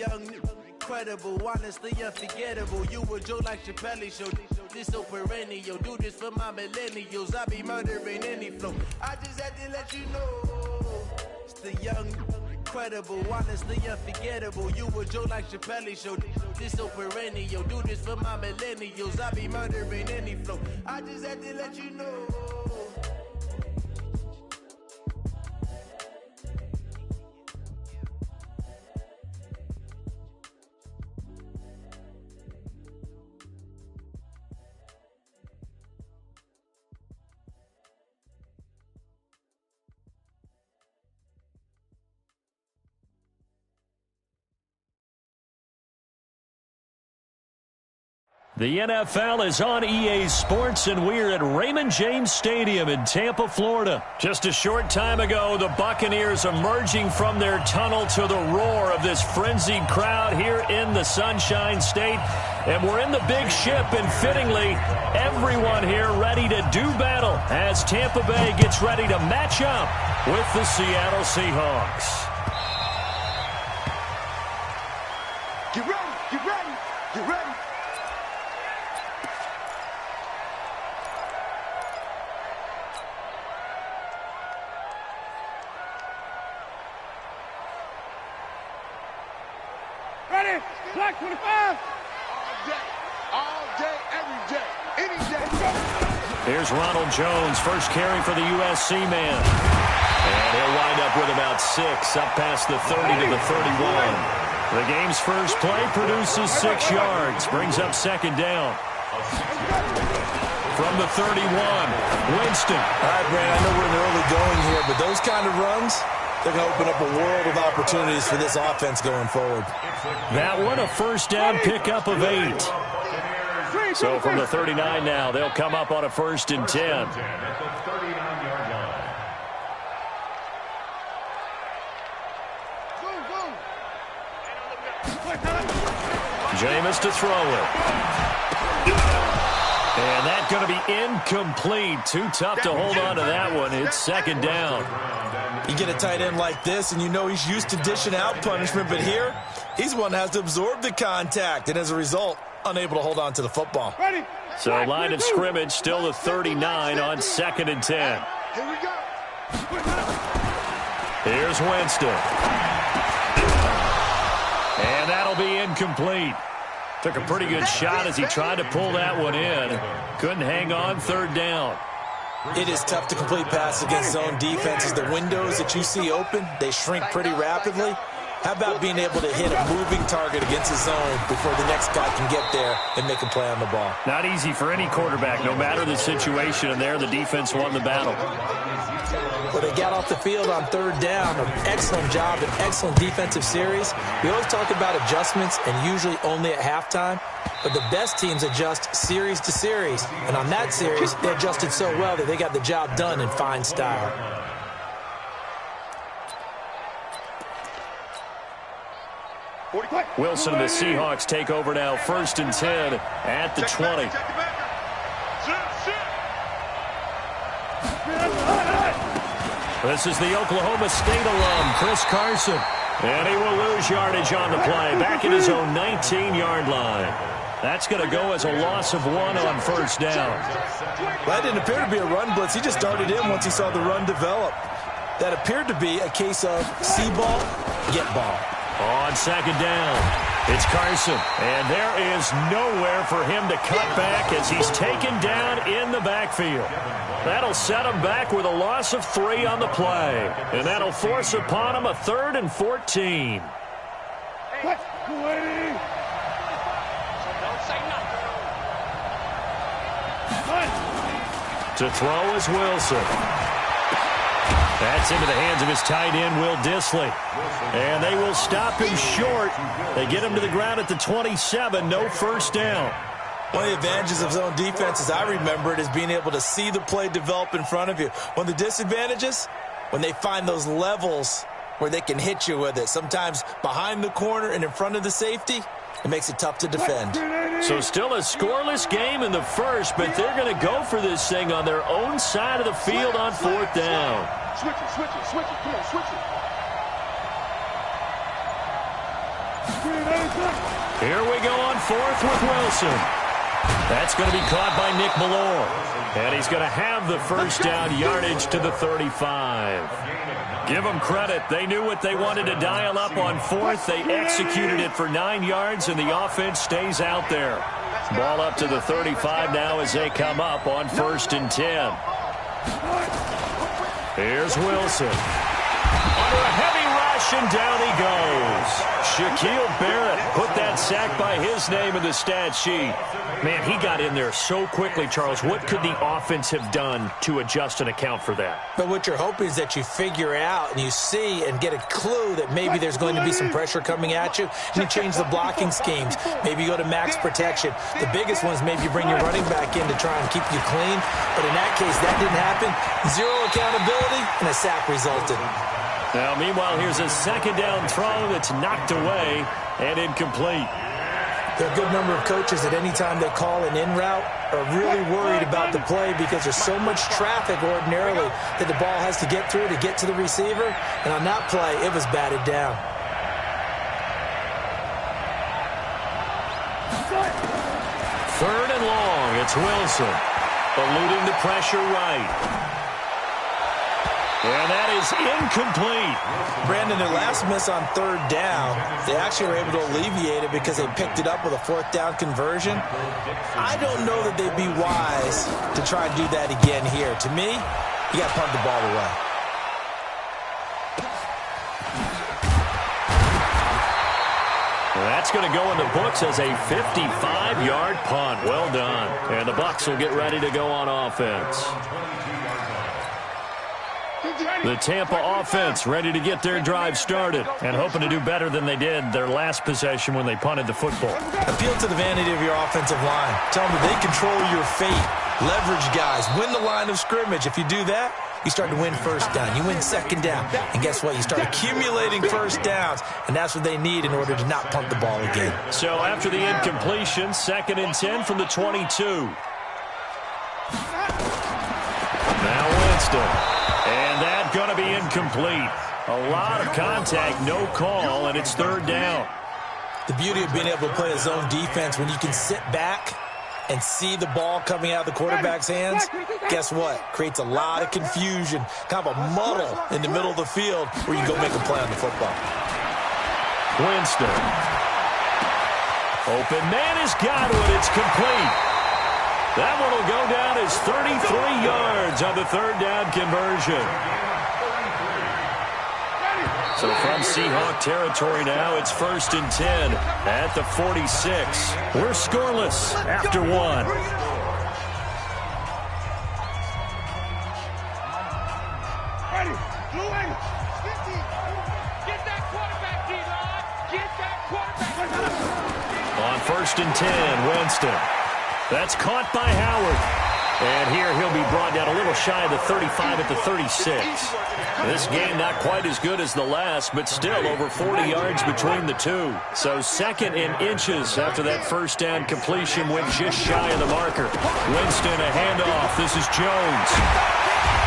young, incredible, honestly unforgettable. You a joke like Chappelle Show. This so perennial. Do this for my millennials. I be murdering any flow. I just had to let you know. It's the young, incredible, honestly unforgettable. You a joke like Chappelle Show. This so perennial. Do this for my millennials. I be murdering any flow. I just had to let you know. The NFL is on EA Sports, and we're at Raymond James Stadium in Tampa, Florida. Just a short time ago, the Buccaneers emerging from their tunnel to the roar of this frenzied crowd here in the Sunshine State. And we're in the big ship, and fittingly, everyone here ready to do battle as Tampa Bay gets ready to match up with the Seattle Seahawks. Get ready, get ready, get ready. Ready? Black 25. All day, every day, any day. Here's Ronald Jones, first carry for the USC man. And he'll wind up with about 6, up past the 30 to the 31. The game's first play produces 6 yards, brings up second down. From the 31, Winston. All right, Brandon, I know we're in the early going here, but those kind of runs, they're going to open up a world of opportunities for this offense going forward. That one, a first down pickup of 8. So from the 39 now, they'll come up on a 1st and 10. Jameis to throw it. And that's going to be incomplete. Too tough to hold on to that one. It's second down. You get a tight end like this, and you know he's used to dishing out punishment, but here, he's one that has to absorb the contact, and as a result, unable to hold on to the football. So line of scrimmage still the 39 on 2nd and 10. Here we go. Here's Winston. And that'll be incomplete. Took a pretty good shot as he tried to pull that one in. Couldn't hang on, 3rd down. It is tough to complete passes against zone defenses. The windows that you see open, they shrink pretty rapidly. How about being able to hit a moving target against a zone before the next guy can get there and make a play on the ball? Not easy for any quarterback, no matter the situation, and there the defense won the battle. Well, they got off the field on 3rd down. An excellent job, an excellent defensive series. We always talk about adjustments, and usually only at halftime. But the best teams adjust series to series. And on that series, they adjusted so well that they got the job done in fine style. Wilson and the Seahawks take over now, 1st and 10 at the 20. This is the Oklahoma State alum, Chris Carson. And he will lose yardage on the play, back at his own 19-yard line. That's going to go as a loss of 1 on 1st down. That didn't appear to be a run blitz. He just darted in once he saw the run develop. That appeared to be a case of see ball, get ball. On 2nd down, it's Carson. And there is nowhere for him to cut back as he's taken down in the backfield. That'll set him back with a loss of 3 on the play. And that'll force upon him a 3rd and 14. To throw is Wilson. That's into the hands of his tight end, Will Dissly. And they will stop him short. They get him to the ground at the 27, no 1st down. One of the advantages of zone defense, as I remember it, is being able to see the play develop in front of you. One of the disadvantages, when they find those levels where they can hit you with it, sometimes behind the corner and in front of the safety, it makes it tough to defend. So still a scoreless game in the first, but they're going to go for this thing on their own side of the field on 4th down. Switch it, switch it, switch it. Come on, switch it. Here we go on fourth with Wilson. That's going to be caught by Nick Malloy. And he's going to have the first down yardage to the 35. Give them credit. They knew what they wanted to dial up on fourth. They executed it for 9 yards, and the offense stays out there. Ball up to the 35 now as they come up on 1st and 10. Here's Wilson. Under a heavy rush, and down he goes. Shaquille Barrett put that sack by his name in the stat sheet. Man, he got in there so quickly, Charles. What could the offense have done to adjust and account for that? But what you're hoping is that you figure out and you see and get a clue that maybe there's going to be some pressure coming at you, and you change the blocking schemes. Maybe you go to max protection. The biggest one is maybe you bring your running back in to try and keep you clean. But in that case, that didn't happen. Zero accountability, and a sack resulted. Now, meanwhile, here's a second down throw that's knocked away and incomplete. There are a good number of coaches that any time they call an in route are really worried about the play because there's so much traffic ordinarily that the ball has to get through to get to the receiver. And on that play, it was batted down. Third and long. It's Wilson. Eluding the pressure right. And that is incomplete. Brandon, their last miss on 3rd down, they actually were able to alleviate it because they picked it up with a 4th down conversion. I don't know that they'd be wise to try and do that again here. To me, you got to punt the ball away. That's going to go in the books as a 55-yard punt. Well done. And the Bucs will get ready to go on offense. The Tampa offense ready to get their drive started and hoping to do better than they did their last possession when they punted the football. Appeal to the vanity of your offensive line. Tell them that they control your fate. Leverage guys. Win the line of scrimmage. If you do that, you start to win 1st down. You win 2nd down. And guess what? You start accumulating 1st downs. And that's what they need in order to not punt the ball again. So after the incompletion, 2nd and 10 from the 22. Now Winston. And that's going to be incomplete. A lot of contact, no call, and it's 3rd down. The beauty of being able to play a zone defense when you can sit back and see the ball coming out of the quarterback's hands, guess what? Creates a lot of confusion, kind of a muddle in the middle of the field where you can go make a play on the football. Winston. Open man has got it. It's complete. That one will go down as 33 yards on the 3rd down conversion. So from Seahawk territory now, it's 1st and 10 at the 46. We're scoreless after 1. Ready, blue end. Get that quarterback, D-line. Get that quarterback. On 1st and 10, Winston. That's caught by Howard. And here he'll be brought down a little shy of the 35 at the 36. This game not quite as good as the last, but still over 40 yards between the two. So 2nd in inches after that 1st down completion went just shy of the marker. Winston, a handoff. This is Jones.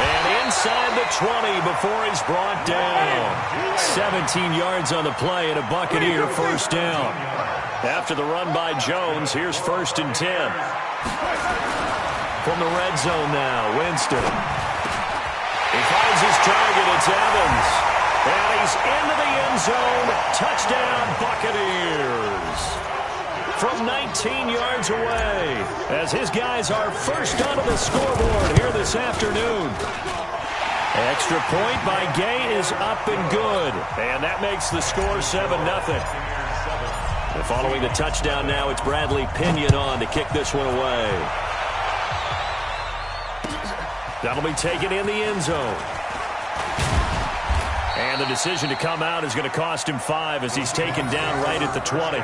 And inside the 20 before he's brought down. 17 yards on the play and a Buccaneer 1st down. After the run by Jones, here's 1st and 10. From the red zone now, Winston. He finds his target, it's Evans. And he's into the end zone. Touchdown, Buccaneers. From 19 yards away, as his guys are first onto the scoreboard here this afternoon. Extra point by Gay is up and good. And that makes the score 7-0. And following the touchdown now, it's Bradley Pinion on to kick this one away. That'll be taken in the end zone. And the decision to come out is going to cost him 5 as he's taken down right at the 20.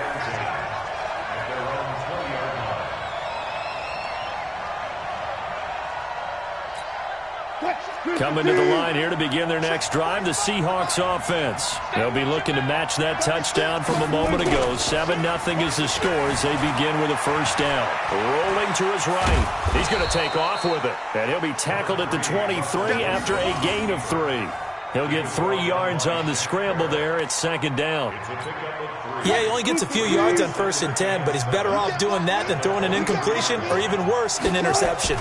Coming to the line here to begin their next drive, the Seahawks offense. They'll be looking to match that touchdown from a moment ago. 7-0 is the score as they begin with a 1st down. Rolling to his right. He's going to take off with it. And he'll be tackled at the 23 after a gain of 3. He'll get 3 yards on the scramble there. It's second down. Yeah, he only gets a few yards on 1st and 10, but he's better off doing that than throwing an incompletion or even worse, an interception.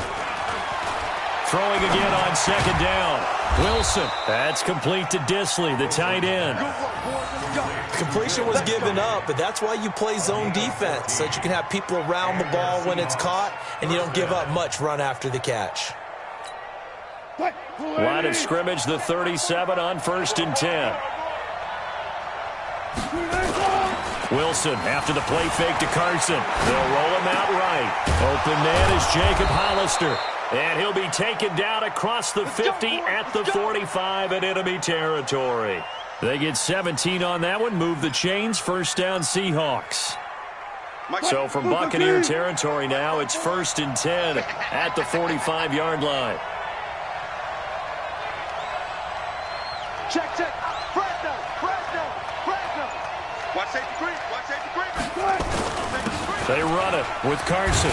Throwing again on second down. Wilson. That's complete to Disley, the tight end. Completion was given up, but that's why you play zone defense, so that you can have people around the ball when it's caught, and you don't give up much run after the catch. Line of scrimmage, the 37 on 1st and 10. Wilson after the play fake to Carson. They'll roll him out right. Open man is Jacob Hollister. And he'll be taken down across the 50 at the 45 in enemy territory. They get 17 on that one. Move the chains. First down, Seahawks. So from Buccaneer territory now, it's 1st and 10 at the 45-yard line. Check. Fresno. Watch safety green. They run it with Carson.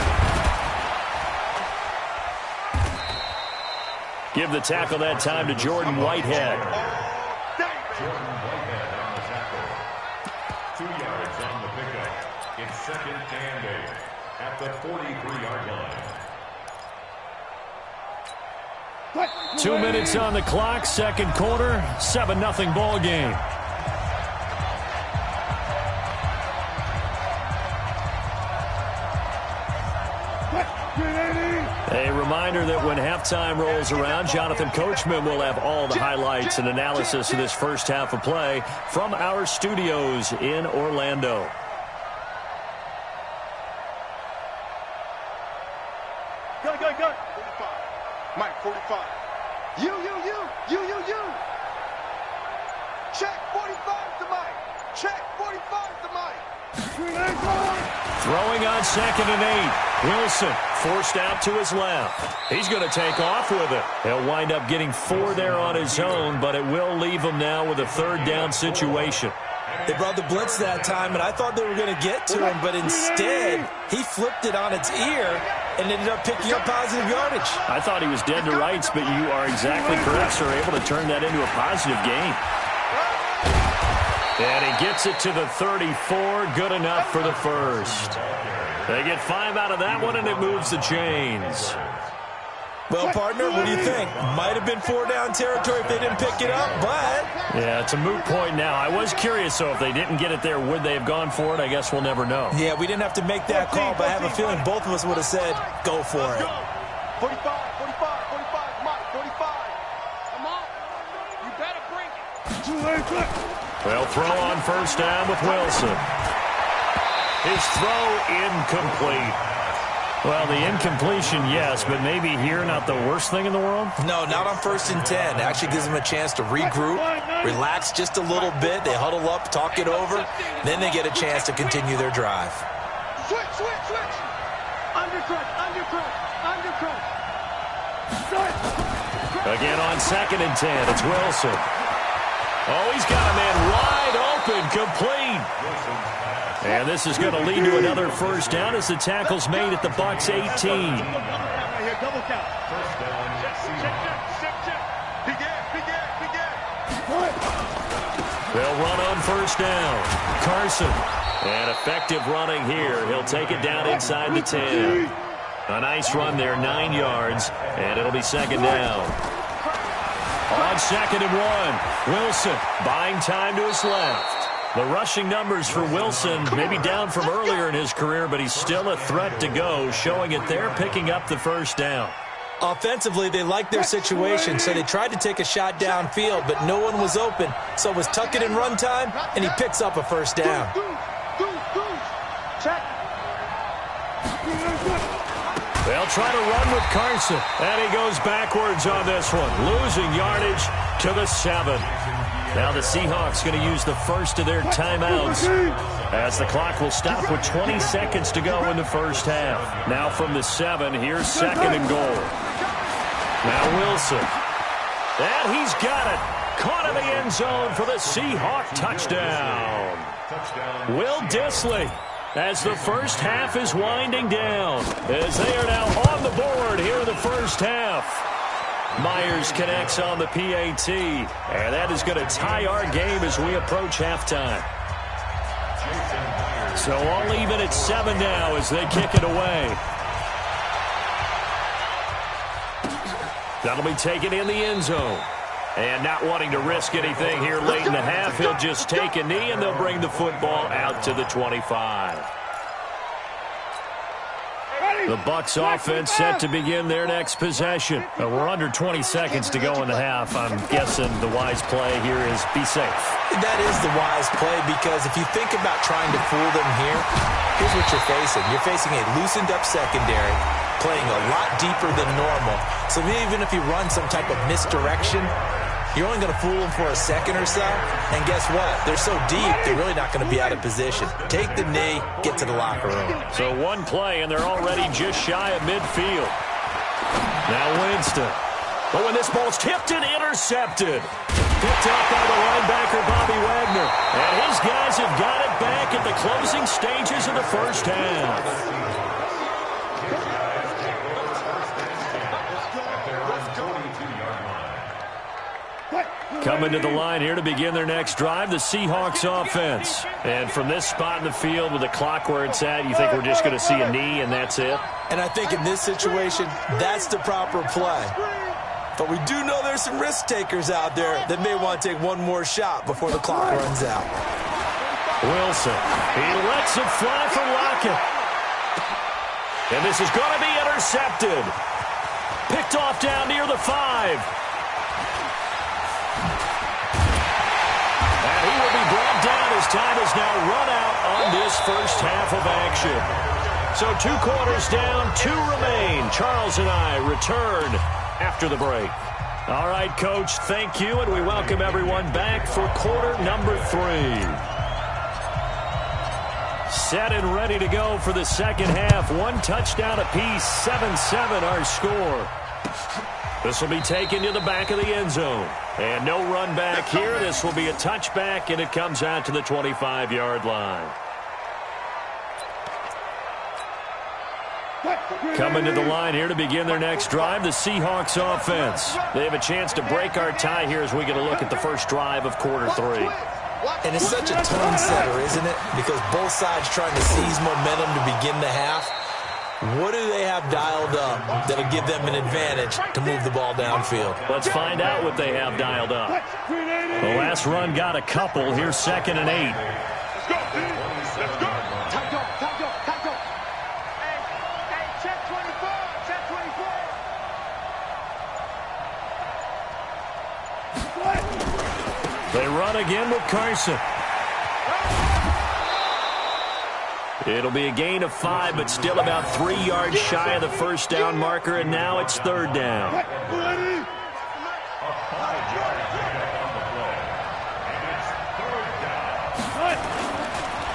Give the tackle that time to Jordan Whitehead. Jordan Whitehead on the tackle. 2 yards on the pickup. It's 2nd and 8 at the 43-yard line. 2 minutes on the clock, second quarter, 7-0 ball game. A reminder that when halftime rolls around, Jonathan Coachman will have all the highlights and analysis of this first half of play from our studios in Orlando. Go. 45. Mike, 45. You. Check 45 to Mike. Check 45 to Mike. Throwing on 2nd and 8. Wilson forced out to his left. He's going to take off with it. He'll wind up getting 4 there on his own, but it will leave him now with a 3rd down situation. They brought the blitz that time, and I thought they were going to get to him, but instead, he flipped it on its ear and ended up picking up positive yardage. I thought he was dead to rights, but you are exactly correct, sir. Able to turn that into a positive gain. And he gets it to the 34. Good enough for the first. They get 5 out of that one, and it moves the chains. Well, partner, what do you think? Might have been 4 down territory if they didn't pick it up, but... Yeah, it's a moot point now. I was curious, so if they didn't get it there, would they have gone for it? I guess we'll never know. Yeah, we didn't have to make that call, but I have a feeling both of us would have said, go for it. 45, Mike, 45. Come on. You better bring it. They'll throw on first down with Wilson. His throw incomplete. Well, the incompletion, yes, but maybe here not the worst thing in the world? No, not on 1st and 10. It actually gives them a chance to regroup, relax just a little bit. They huddle up, talk it over. Then they get a chance to continue their drive. Switch. Undercut. Again on 2nd and 10, it's Wilson. Oh, he's got a man wide open, complete. And this is going to lead to another first down as the tackle's made at the Bucs 18. Double count. First down. Check. They'll run on first down. Carson. And effective running here. He'll take it down inside the 10. A nice run there, 9 yards, and it'll be second down. On 2nd and 1, Wilson buying time to his left. The rushing numbers for Wilson maybe down from earlier in his career, but he's still a threat to go, showing it there, picking up the first down. Offensively, they liked their situation, so they tried to take a shot downfield, but no one was open. So it was tuck it in run time, and he picks up a first down. Check. They'll try to run with Carson, and he goes backwards on this one, losing yardage to the 7. Now the Seahawks going to use the first of their timeouts as the clock will stop with 20 seconds to go in the first half. Now from the 7, here's 2nd and goal. Now Wilson. And he's got it. Caught in the end zone for the Seahawk touchdown. Will Disley, as the first half is winding down, as they are now on the board here in the first half. Myers connects on the PAT, and that is going to tie our game as we approach halftime. So all even at 7 now as they kick it away. That'll be taken in the end zone. And not wanting to risk anything here late in the half, he'll just take a knee, and they'll bring the football out to the 25. The Bucs offense set to begin their next possession. We're under 20 seconds to go in the half. I'm guessing the wise play here is be safe. That is the wise play, because if you think about trying to fool them here, here's what you're facing. You're facing a loosened-up secondary, playing a lot deeper than normal. So even if you run some type of misdirection, you're only going to fool them for a second or so. And guess what? They're so deep, they're really not going to be out of position. Take the knee, get to the locker room. So one play, and they're already just shy of midfield. Now Winston. But when this ball's tipped and intercepted. Picked up by the linebacker, Bobby Wagner. And his guys have got it back at the closing stages of the first half. Coming to the line here to begin their next drive, the Seahawks offense. And from this spot in the field with the clock where it's at, you think we're just going to see a knee and that's it? And I think in this situation, that's the proper play. But we do know there's some risk takers out there that may want to take one more shot before the clock runs out. Wilson, he lets it fly for Lockett. And this is going to be intercepted. Picked off down near the 5. And he will be brought down as time has now run out on this first half of action. So 2 quarters down, 2 remain. Charles and I return after the break. All right, Coach, thank you, and we welcome everyone back for quarter number 3. Set and ready to go for the second half. 1 touchdown apiece, 7-7 our score. This will be taken to the back of the end zone. And no run back here. This will be a touchback, and it comes out to the 25-yard line. Coming to the line here to begin their next drive, the Seahawks offense. They have a chance to break our tie here as we get a look at the first drive of quarter 3. And it's such a tone setter, isn't it? Because both sides trying to seize momentum to begin the half. What do they have dialed up that'll give them an advantage to move the ball downfield? Let's find out what they have dialed up. The last run got a couple. Here's 2nd and 8. Let's go, dude. Let's go. Time go. Hey, check 24. Check 24. They run again with Carson. It'll be a gain of 5, but still about 3 yards shy of the first down marker, and now it's 3rd down.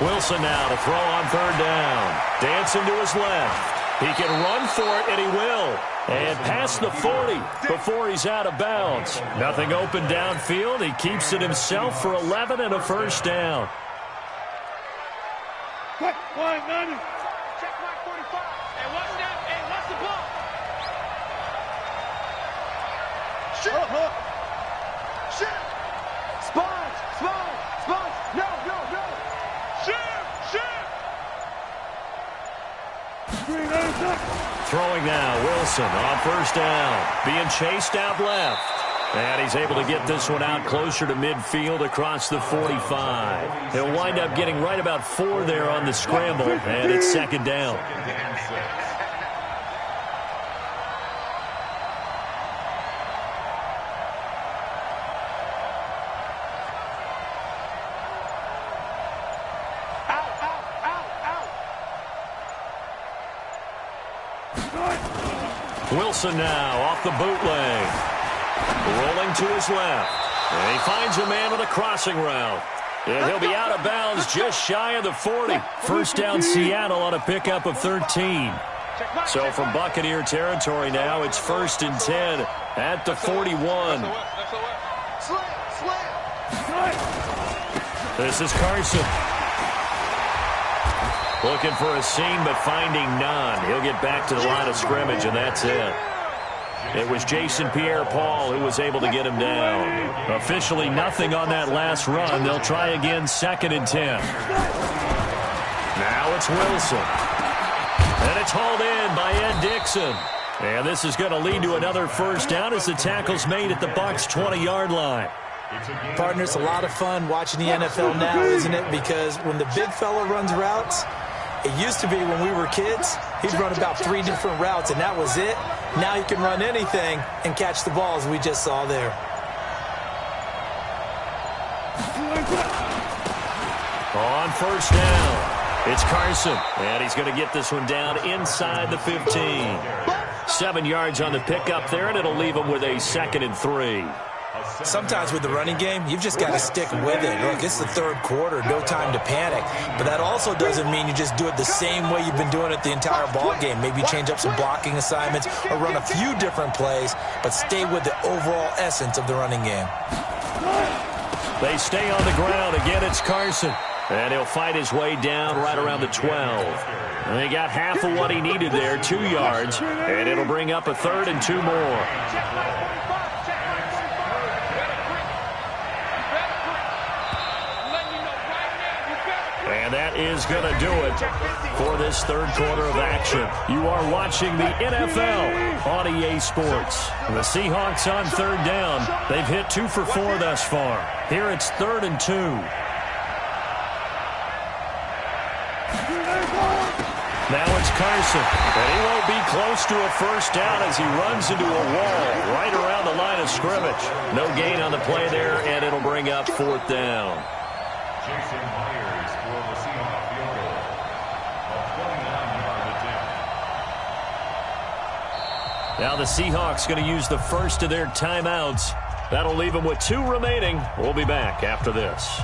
Wilson now to throw on 3rd down. Dancing to his left. He can run for it, and he will. And past the 40 before he's out of bounds. Nothing open downfield. He keeps it himself for 11 and a first down. Check mark 45. Hey, watch that. Hey, watch the ball. Shit. Shit. Sponge. No. Shit. Throwing now, Wilson on 1st down. Being chased out left. And he's able to get this one out closer to midfield across the 45. He'll wind up getting right about 4 there on the scramble, and it's 2nd down. Wilson now off the bootleg. Rolling to his left. And he finds a man with a crossing route. And he'll be out of bounds just shy of the 40. First down Seattle on a pickup of 13. So from Buccaneer territory now, it's 1st and 10 at the 41. This is Carson. Looking for a seam, but finding none. He'll get back to the line of scrimmage, and that's it. It was Jason Pierre-Paul who was able to get him down. Officially nothing on that last run. They'll try again, 2nd and 10. Now it's Wilson. And it's hauled in by Ed Dixon. And this is going to lead to another first down as the tackle's made at the Bucs' 20-yard line. Partner, it's a lot of fun watching the NFL now, isn't it? Because when the big fella runs routes, it used to be when we were kids, he'd run about 3 different routes, and that was it. Now he can run anything and catch the balls we just saw there. On first down, it's Carson, and he's going to get this one down inside the 15. 7 yards on the pickup there, and it'll leave him with a 2nd and 3. Sometimes with the running game, you've just got to stick with it. Look, it's the 3rd quarter, no time to panic. But that also doesn't mean you just do it the same way you've been doing it the entire ball game. Maybe change up some blocking assignments or run a few different plays, but stay with the overall essence of the running game. They stay on the ground. Again, it's Carson. And he'll fight his way down right around the 12. And they got half of what he needed there, 2 yards. And it'll bring up a 3rd and 2 more. And that is going to do it for this 3rd quarter of action. You are watching the NFL on EA Sports. The Seahawks on 3rd down. They've hit 2 for 4 thus far. Here it's 3rd and 2. Now it's Carson, and he won't be close to a first down as he runs into a wall right around the line of scrimmage. No gain on the play there, and it'll bring up 4th down. Jason Myers for the Seahawks field goal. A 29-yard attempt. Now the Seahawks going to use the first of their timeouts. That'll leave them with 2 remaining. We'll be back after this.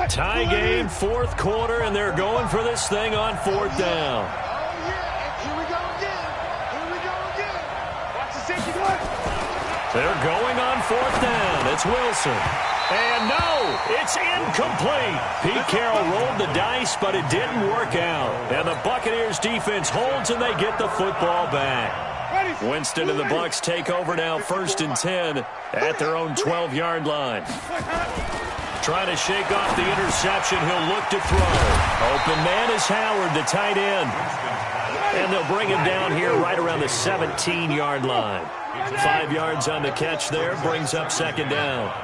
Tie game, 4th quarter, and they're going for this thing on 4th down. Here we go again. Here we go again. Watch the safety play. They're going on 4th down. It's Wilson. And no, it's incomplete. Pete Carroll rolled the dice, but it didn't work out. And the Buccaneers defense holds, and they get the football back. Winston and the Bucs take over now, 1st and 10 at their own 12-yard line. Trying to shake off the interception. He'll look to throw. Open man is Howard, the tight end. And they'll bring him down here right around the 17-yard line. 5 yards on the catch there. Brings up 2nd down.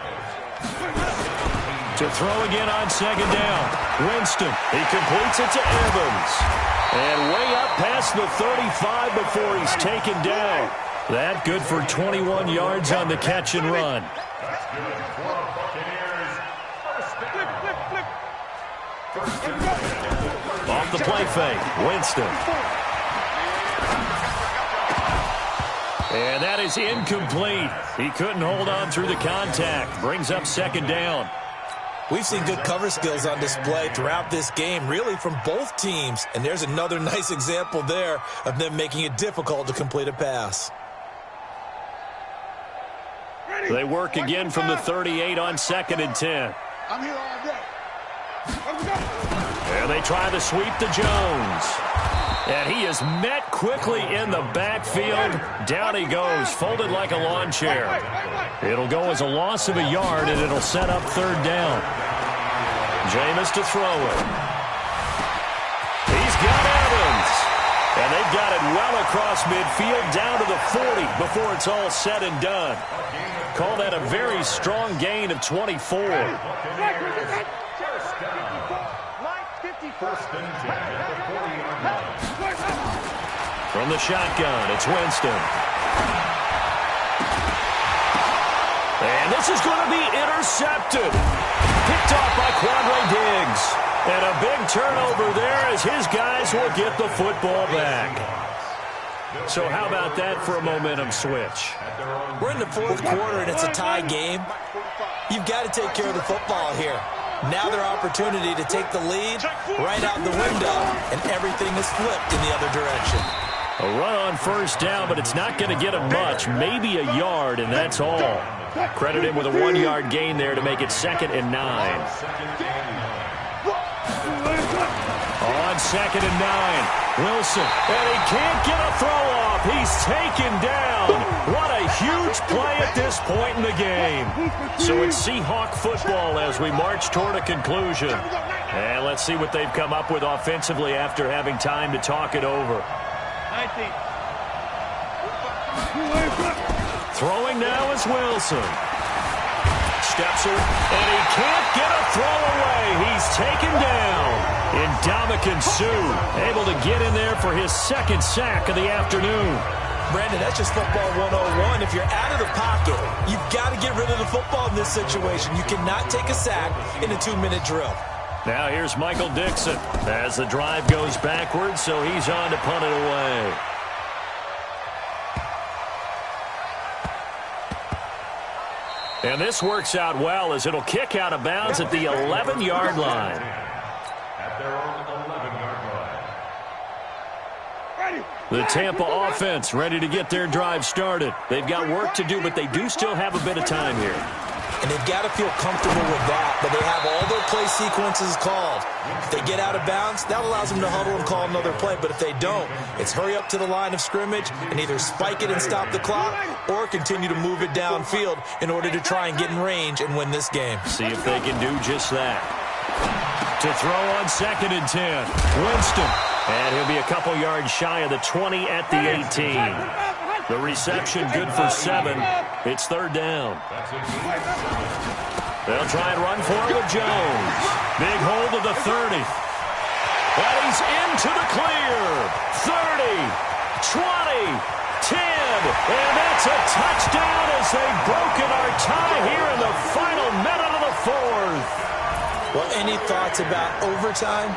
To throw again on 2nd down. Winston. He completes it to Evans. And way up past the 35 before he's taken down. That good for 21 yards on the catch and run. Off the play fake, Winston. And that is incomplete. He couldn't hold on through the contact. Brings up 2nd down. We've seen good cover skills on display throughout this game, really from both teams. And there's another nice example there of them making it difficult to complete a pass. They work again from the 38 on 2nd and 10. I'm here all day. And they try to sweep to Jones. And he is met quickly in the backfield. Down he goes, folded like a lawn chair. It'll go as a loss of a yard, and it'll set up 3rd down. Jameis to throw it. He's got Evans. And they've got it well across midfield, down to the 40 before it's all said and done. Call that a very strong gain of 24. From the shotgun, it's Winston. And this is going to be intercepted. Picked off by Quandre Diggs. And a big turnover there as his guys will get the football back. So how about that for a momentum switch? We're in the 4th quarter, and it's a tie game. You've got to take care of the football here. Now their opportunity to take the lead right out the window, and everything is flipped in the other direction. A run on first down, but it's not going to get him much. Maybe a yard, and that's all. Credit him with a 1-yard gain there to make it 2nd and 9. On 2nd and 9, Wilson, and he can't get a throw off. He's taken down. What a huge play at this point in the game. So it's Seahawk football as we march toward a conclusion. And let's see what they've come up with offensively after having time to talk it over. Throwing now is Wilson. Steps her, and he can't get a throw away. He's taken down. Ndamukong Suh able to get in there for his 2nd sack of the afternoon. Brandon, that's just football 101. If you're out of the pocket, you've got to get rid of the football in this situation. You cannot take a sack in a 2-minute drill. Now here's Michael Dixon as the drive goes backwards, so he's on to punt it away. And this works out well as it'll kick out of bounds at the 11-yard line. At their own 11-yard line. The Tampa offense ready to get their drive started. They've got work to do, but they do still have a bit of time here. And they've got to feel comfortable with that, but they have all their play sequences called. If they get out of bounds, that allows them to huddle and call another play. But if they don't, it's hurry up to the line of scrimmage and either spike it and stop the clock or continue to move it downfield in order to try and get in range and win this game. See if they can do just that. To throw on 2nd and 10, Winston. And he'll be a couple yards shy of the 20 at the 18. The reception good for 7. It's 3rd down. They'll try and run for it with Jones. Big hold of the 30. And he's into the clear. 30, 20, 10. And that's a touchdown as they've broken our tie here in the final minute of the 4th. Well, any thoughts about overtime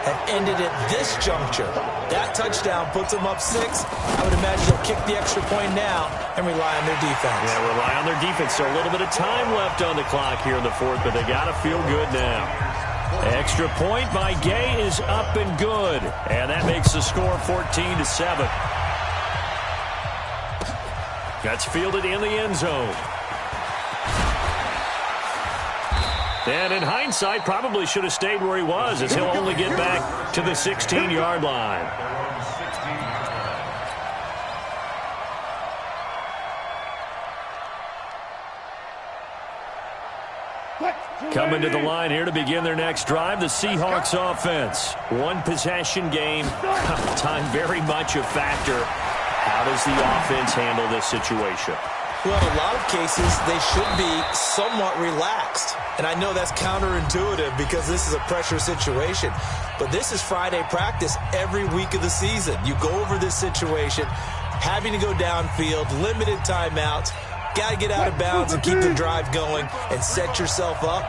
have ended at this juncture. That touchdown puts them up 6. I would imagine they'll kick the extra point now and rely on their defense. Yeah, rely on their defense. So a little bit of time left on the clock here in the 4th, but they got to feel good now. Extra point by Gay is up and good. And that makes the score 14-7. That's fielded in the end zone. And in hindsight, probably should have stayed where he was, as he'll only get back to the 16-yard line. Coming to the line here to begin their next drive, the Seahawks offense. 1 possession game. Time very much a factor. How does the offense handle this situation? Well, in a lot of cases, they should be somewhat relaxed. And I know that's counterintuitive because this is a pressure situation. But this is Friday practice every week of the season. You go over this situation, having to go downfield, limited timeouts, got to get out of bounds and keep the drive going and set yourself up.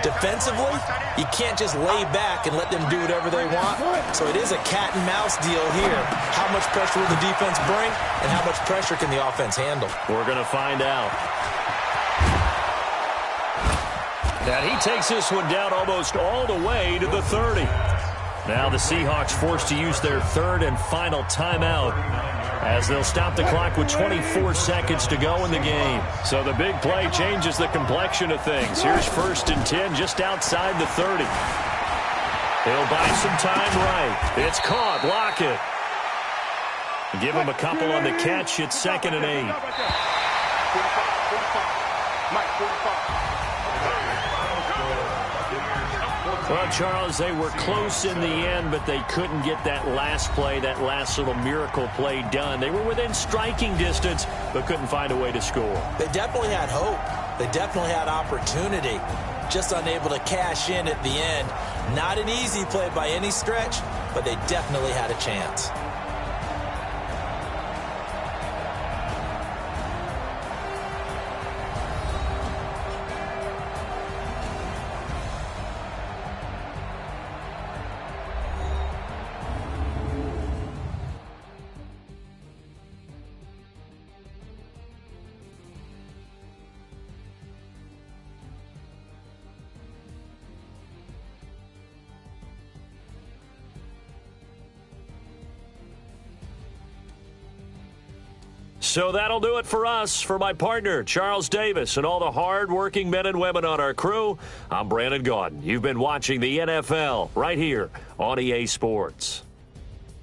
Defensively, you can't just lay back and let them do whatever they want. So it is a cat and mouse deal here. How much pressure will the defense bring and how much pressure can the offense handle? We're going to find out. And he takes this one down almost all the way to the 30. Now the Seahawks forced to use their 3rd and final timeout as they'll stop the clock with 24 seconds to go in the game. So the big play changes the complexion of things. Here's 1st and 10 just outside the 30. He'll buy some time right. It's caught. Lockett. Give him a couple on the catch. It's 2nd and 8. Well, Charles, they were close in the end, but they couldn't get that last play, that last little miracle play done. They were within striking distance, but couldn't find a way to score. They definitely had hope. They definitely had opportunity. Just unable to cash in at the end. Not an easy play by any stretch, but they definitely had a chance. So that'll do it for us. For my partner, Charles Davis, and all the hard-working men and women on our crew, I'm Brandon Gaudin. You've been watching the NFL right here on EA Sports.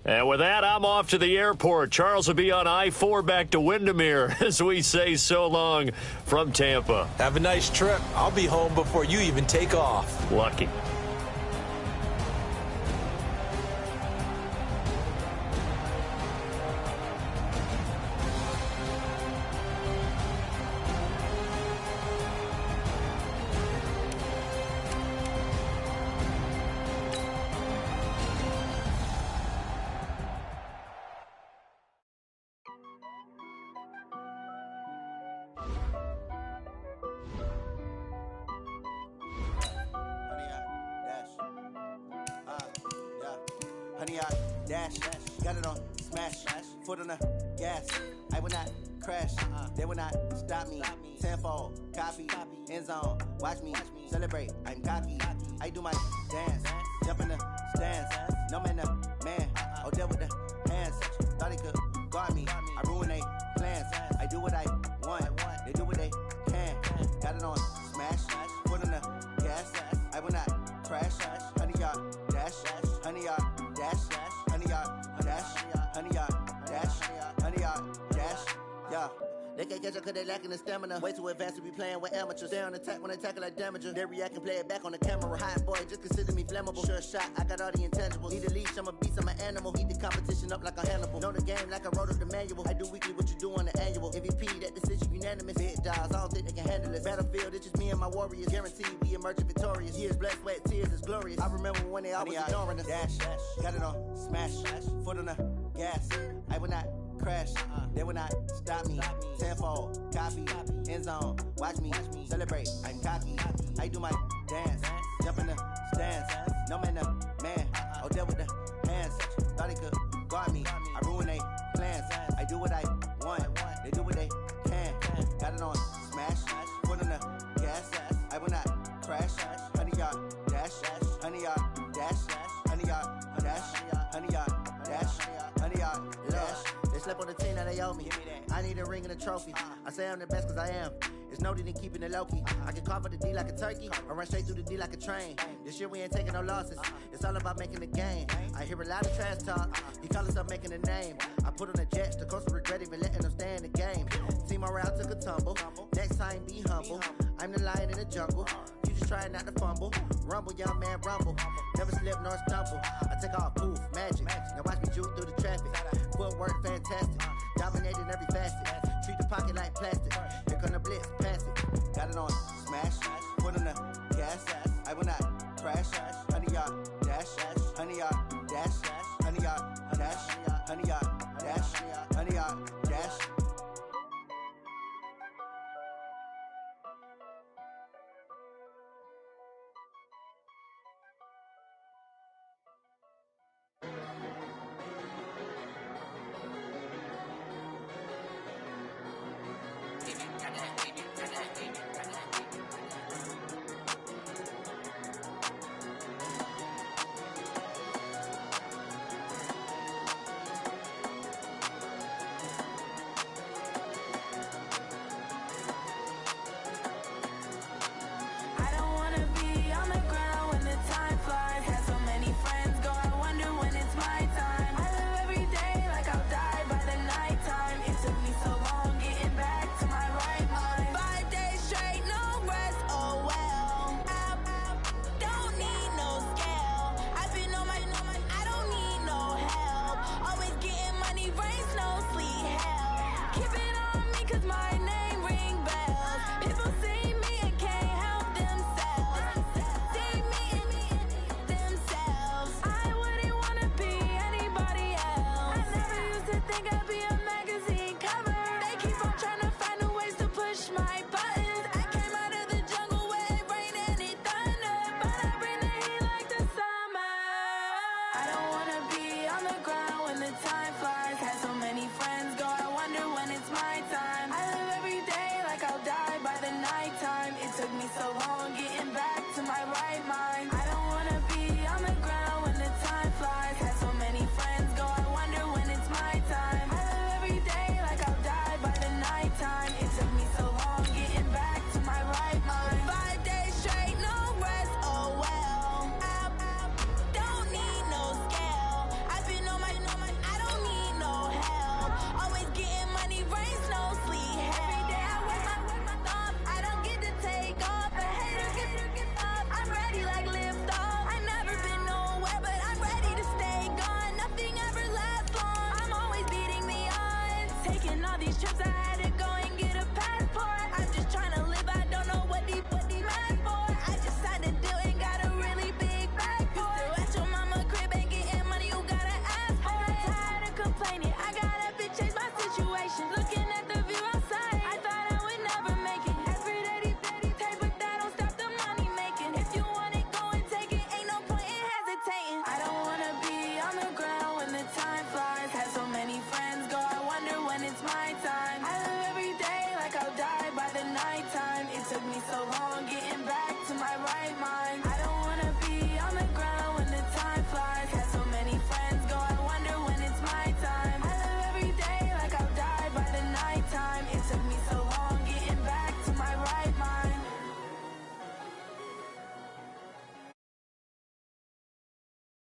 And with that, I'm off to the airport. Charles will be on I-4 back to Windermere as we say so long from Tampa. Have a nice trip. I'll be home before you even take off. Lucky. Honey, I dash, got it on smash, foot on the gas. I will not crash, they will not stop me. Tenfold, copy, end zone, watch me celebrate. I'm cocky, I do my dance, jump in the stands. No man, the man, oh, deal with the hands. Thought he could guard me, I ruin they plans. I do what I want, they do what they can. Got it on smash, foot on the gas. I will not crash, honey, y'all dash, honey, y'all dash, honey, y'all dash, honey, y'all dash, honey, y'all dash, yeah. They can't catch up cause they lacking the stamina. Way too advanced to be playing with amateurs. Stay on attack when they tackle like damager. They react and play it back on the camera. Hot boy, just consider me flammable. Sure shot, I got all the intangibles. Need a leash, I'm a beast, I'm an animal. Heat the competition up like a Hannibal. Know the game like I wrote up the manual. I do weekly what you do on the annual. MVP, that decision unanimous. Big dials, I don't think they can handle it. Battlefield, it's just me and my warriors. Guaranteed we emerging victorious. Years, blood, sweat, tears is glorious. I remember when they always ignoring us. Dash, got it on smash, foot on the gas. I will not crash, they will not stop me. Tenfold, copy, end zone, watch me celebrate. I'm cocky, I do my dance, jump in the stands. No man, the man, oh, deal with the hands. Thought he could guard me, I ruin they plans. I do what I want, they do what they can. Got it on smash, foot on the gas. I will not crash, honey, y'all dash, honey, y'all dash, honey, y'all dash, honey, y'all dash, honey, y'all dash. They slept on the team, now they owe me. I need a ring and a trophy. I say I'm the best cause I am. It's no need in keeping it low-key. I can carve up the D like a turkey or run straight through the D like a train. This year we ain't taking no losses. It's all about making the game. I hear a lot of trash talk. He call us up making a name. I put on the jets. The coach will regret even letting them stay in the game. Team morale took a tumble. Next time be humble. I'm the lion in the jungle. You just trying not to fumble. Rumble, young man, rumble. Never slip nor stumble. I take off, poof, magic. Now watch me juke through the traffic. Footwork fantastic. Dominating every facet. Treat the pocket like plastic. Here come the blitz, pass it. Got it on smash, foot on the gas. I will not crash. Honey, y'all dash, honey, y'all dash, honey, y'all dash, honey, y'all dash, honey, y'all dash. I don't wanna